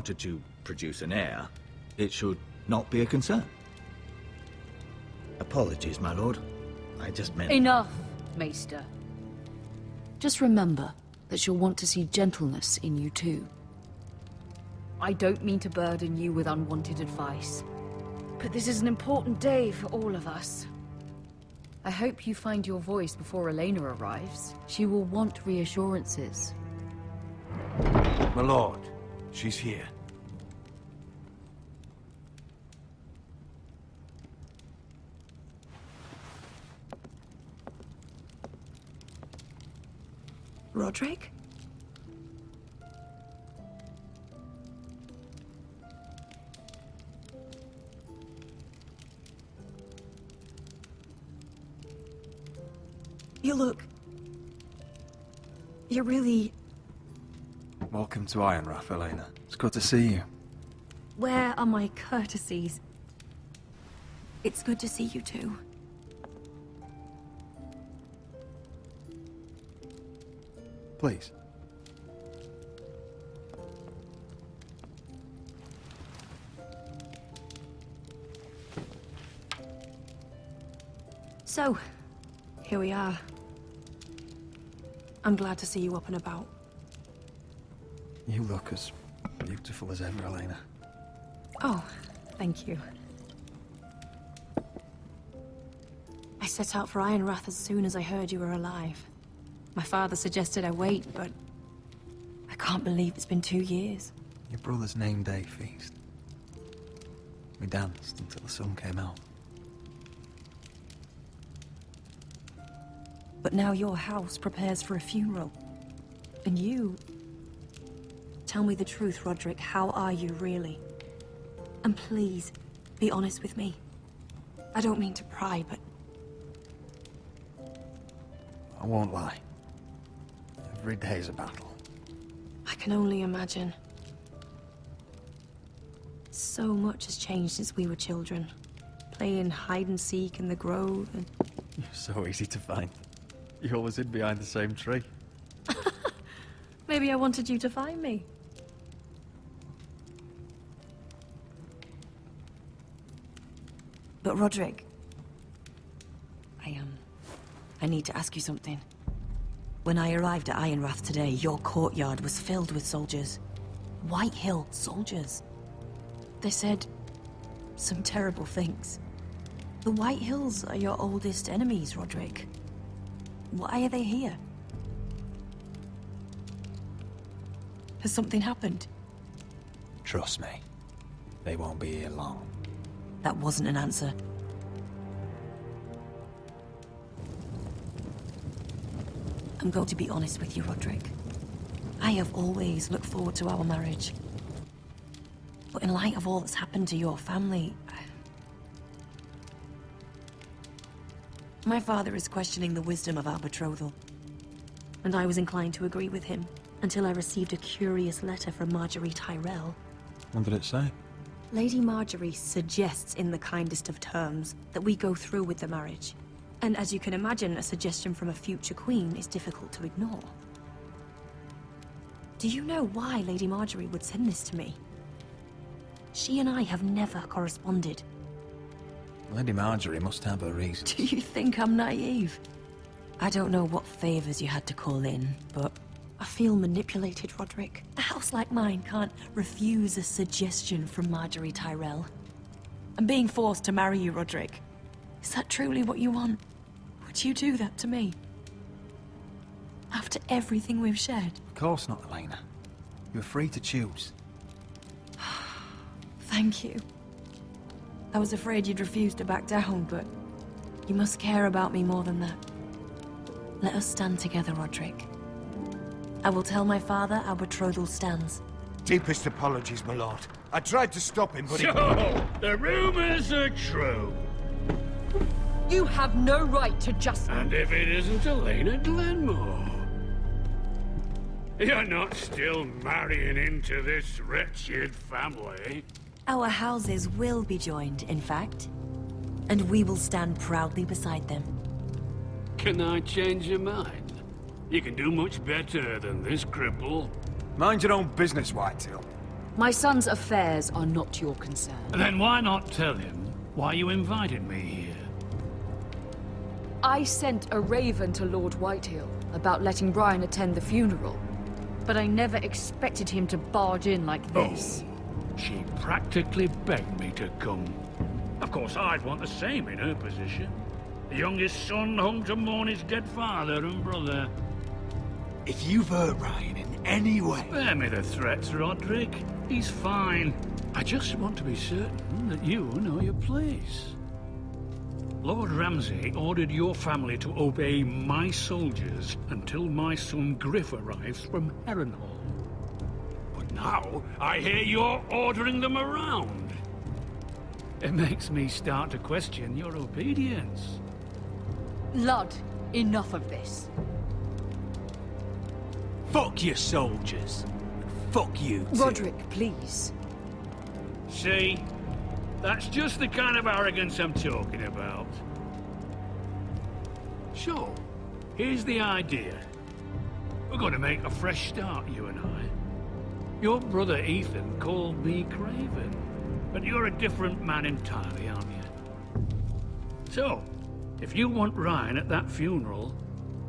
wanted to produce an heir, it should not be a concern. Apologies, my lord. I just meant... Enough, Maester. Just remember that she'll want to see gentleness in you too. I don't mean to burden you with unwanted advice, but this is an important day for all of us. I hope you find your voice before Elena arrives. She will want reassurances. My lord, she's here. Roderick? You look... You're really... Welcome to Ironrath, Elena. It's good to see you. Where are my courtesies? It's good to see you too. Please. So, here we are. I'm glad to see you up and about. You look as beautiful as ever, Elena. Oh, thank you. I set out for Ironrath as soon as I heard you were alive. My father suggested I wait, but I can't believe it's been 2 years. Your brother's name day feast. We danced until the sun came out. But now your house prepares for a funeral. And you... Tell me the truth, Roderick. How are you, really? And please, be honest with me. I don't mean to pry, but... I won't lie. Every day's a battle. I can only imagine. So much has changed since we were children. Playing hide-and-seek in the grove and... You're so easy to find. You always hid behind the same tree. Maybe I wanted you to find me. But Roderick... I need to ask you something. When I arrived at Ironrath today, your courtyard was filled with soldiers. White Hill soldiers. They said some terrible things. The White Hills are your oldest enemies, Roderick. Why are they here? Has something happened? Trust me. They won't be here long. That wasn't an answer. I'm going to be honest with you, Roderick. I have always looked forward to our marriage. But in light of all that's happened to your family... My father is questioning the wisdom of our betrothal. And I was inclined to agree with him, until I received a curious letter from Marjorie Tyrell. What did it say? Lady Marjorie suggests in the kindest of terms that we go through with the marriage. And as you can imagine, a suggestion from a future queen is difficult to ignore. Do you know why Lady Marjorie would send this to me? She and I have never corresponded. Lady Marjorie must have a reason. Do you think I'm naive? I don't know what favors you had to call in, but I feel manipulated, Roderick. A house like mine can't refuse a suggestion from Marjorie Tyrell. I'm being forced to marry you, Roderick. Is that truly what you want? Would you do that to me? After everything we've shared? Of course not, Elena. You're free to choose. Thank you. I was afraid you'd refuse to back down, but you must care about me more than that. Let us stand together, Roderick. I will tell my father our betrothal stands. Deepest apologies, my lord. I tried to stop him, but So, the rumors are true. You have no right to just... And if it isn't Elena Glenmore? You're not still marrying into this wretched family. Our houses will be joined, in fact. And we will stand proudly beside them. Can I change your mind? You can do much better than this cripple. Mind your own business, Whitehill. My son's affairs are not your concern. Then why not tell him why you invited me here? I sent a raven to Lord Whitehill about letting Brian attend the funeral, but I never expected him to barge in like this. Oh, she practically begged me to come. Of course, I'd want the same in her position. The youngest son home to mourn his dead father and brother. If you've hurt Ryan in any way... Spare me the threats, Roderick. He's fine. I just want to be certain that you know your place. Lord Ramsay ordered your family to obey my soldiers until my son Griff arrives from Harrenhal. But now, I hear you're ordering them around. It makes me start to question your obedience. Lud, enough of this. Fuck your soldiers. Fuck you too. Roderick, please. See? That's just the kind of arrogance I'm talking about. So, here's the idea. We're going to make a fresh start, you and I. Your brother Ethan called me Craven, but you're a different man entirely, aren't you? So, if you want Ryan at that funeral,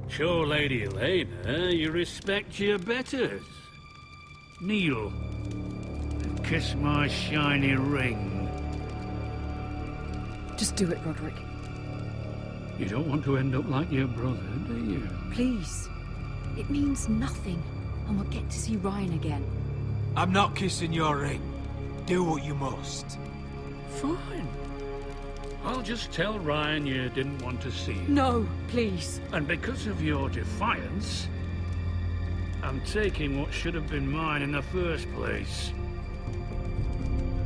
show Lady Elena you respect your betters. Kneel and kiss my shiny ring. Just do it, Roderick. You don't want to end up like your brother, do you? Please. It means nothing, and we'll get to see Ryan again. I'm not kissing your ring. Do what you must. Fine. I'll just tell Ryan you didn't want to see him. No, please. And because of your defiance, I'm taking what should have been mine in the first place.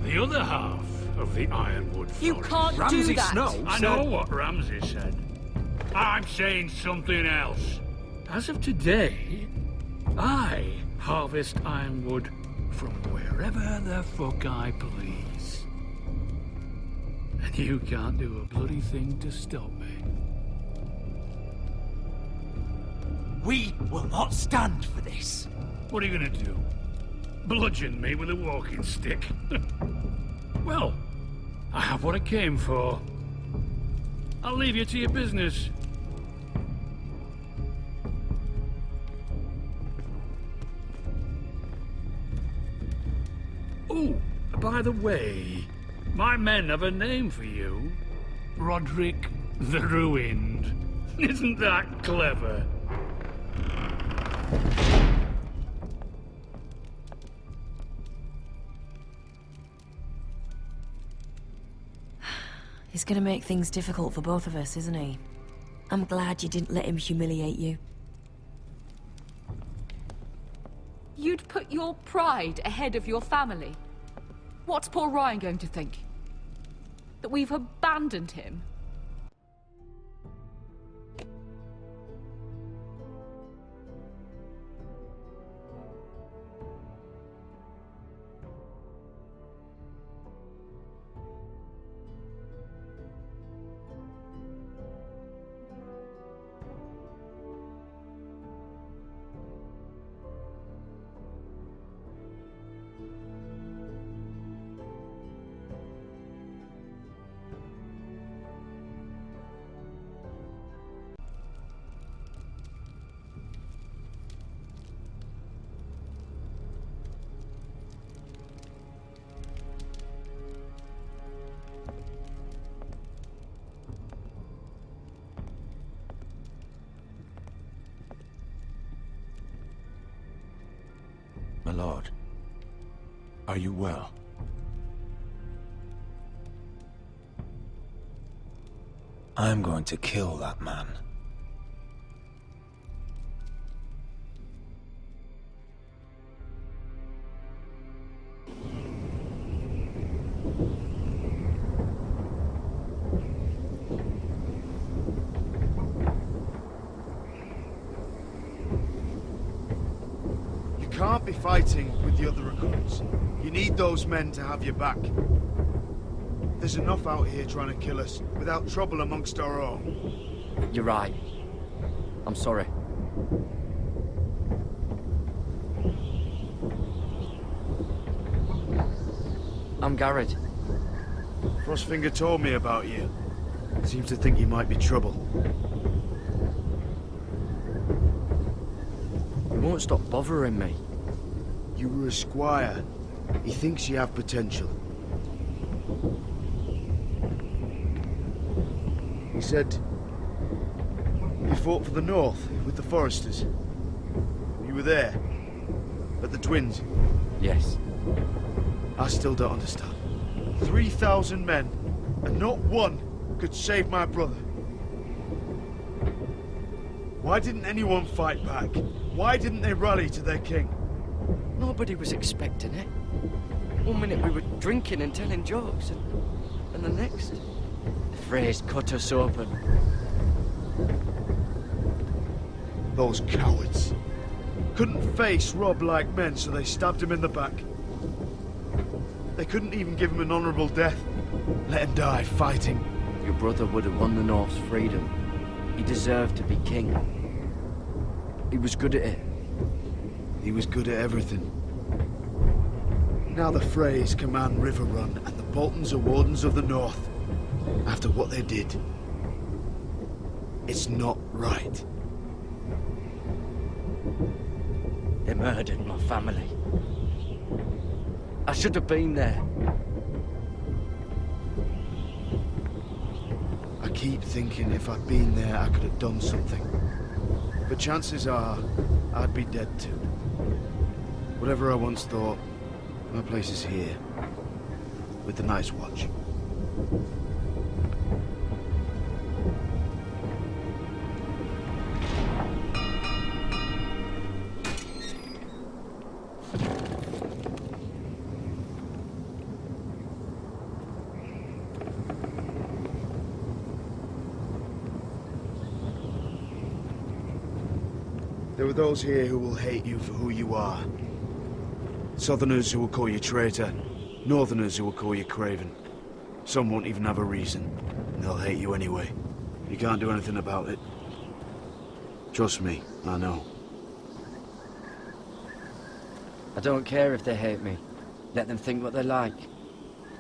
The other half of the Ironwood Forest. You can't Ramsay do that. Snow I know what Ramsay said. I'm saying something else. As of today, I harvest ironwood from wherever the fuck I please. And you can't do a bloody thing to stop me. We will not stand for this. What are you gonna do? Bludgeon me with a walking stick? Well, I have what I came for. I'll leave you to your business. Oh, by the way, my men have a name for you. Roderick the Ruined. Isn't that clever? He's gonna make things difficult for both of us, isn't he? I'm glad you didn't let him humiliate you. You'd put your pride ahead of your family. What's poor Ryan going to think? That we've abandoned him? My lord, are you well? I'm going to kill that man. You can't be fighting with the other recruits. You need those men to have your back. There's enough out here trying to kill us without trouble amongst our own. You're right. I'm sorry. I'm Garrett. Frostfinger told me about you. Seems to think you might be trouble. You won't stop bothering me. You were a squire. He thinks you have potential. He said you fought for the North with the Foresters. You were there. At the Twins. Yes. I still don't understand. 3,000 men, and not one could save my brother. Why didn't anyone fight back? Why didn't they rally to their king? Nobody was expecting it. One minute we were drinking and telling jokes, and the next, the Freys cut us open. Those cowards. Couldn't face Rob like men, so they stabbed him in the back. They couldn't even give him an honorable death. Let him die fighting. Your brother would have won the North's freedom. He deserved to be king. He was good at it. He was good at everything. Now the Freys command Riverrun, and the Boltons are Wardens of the North. After what they did. It's not right. They murdered my family. I should have been there. I keep thinking if I'd been there, I could have done something. But chances are, I'd be dead too. Whatever I once thought, my place is here. With the Night's Watch. There are those here who will hate you for who you are. Southerners who will call you traitor. Northerners who will call you craven. Some won't even have a reason. And they'll hate you anyway. You can't do anything about it. Trust me, I know. I don't care if they hate me. Let them think what they like.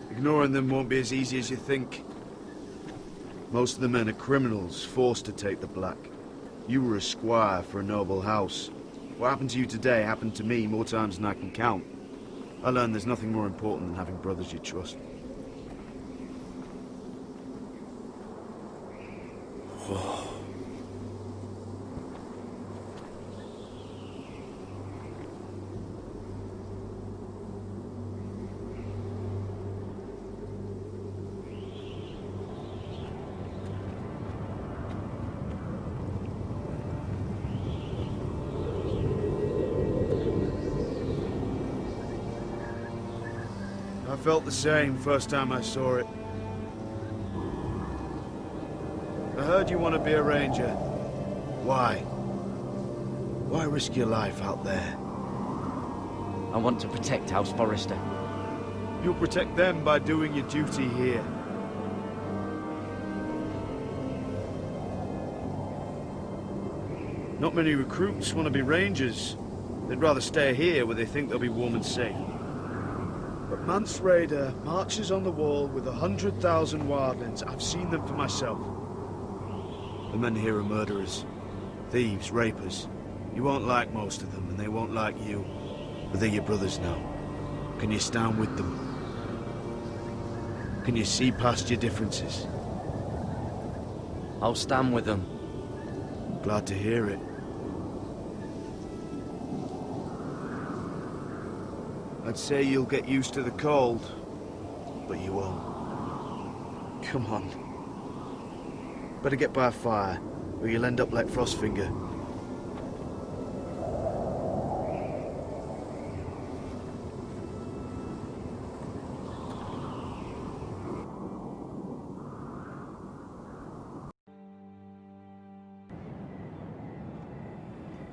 Ignoring them won't be as easy as you think. Most of the men are criminals, forced to take the black. You were a squire for a noble house. What happened to you today happened to me more times than I can count. I learned there's nothing more important than having brothers you trust. I felt the same first time I saw it. I heard you want to be a ranger. Why? Why risk your life out there? I want to protect House Forrester. You'll protect them by doing your duty here. Not many recruits want to be rangers. They'd rather stay here where they think they'll be warm and safe. But Mance Rayder marches on the wall with 100,000 wildlings. I've seen them for myself. The men here are murderers. Thieves, rapers. You won't like most of them, and they won't like you. But they're your brothers now. Can you stand with them? Can you see past your differences? I'll stand with them. Glad to hear it. I'd say you'll get used to the cold, but you won't. Come on. Better get by a fire, or you'll end up like Frostfinger,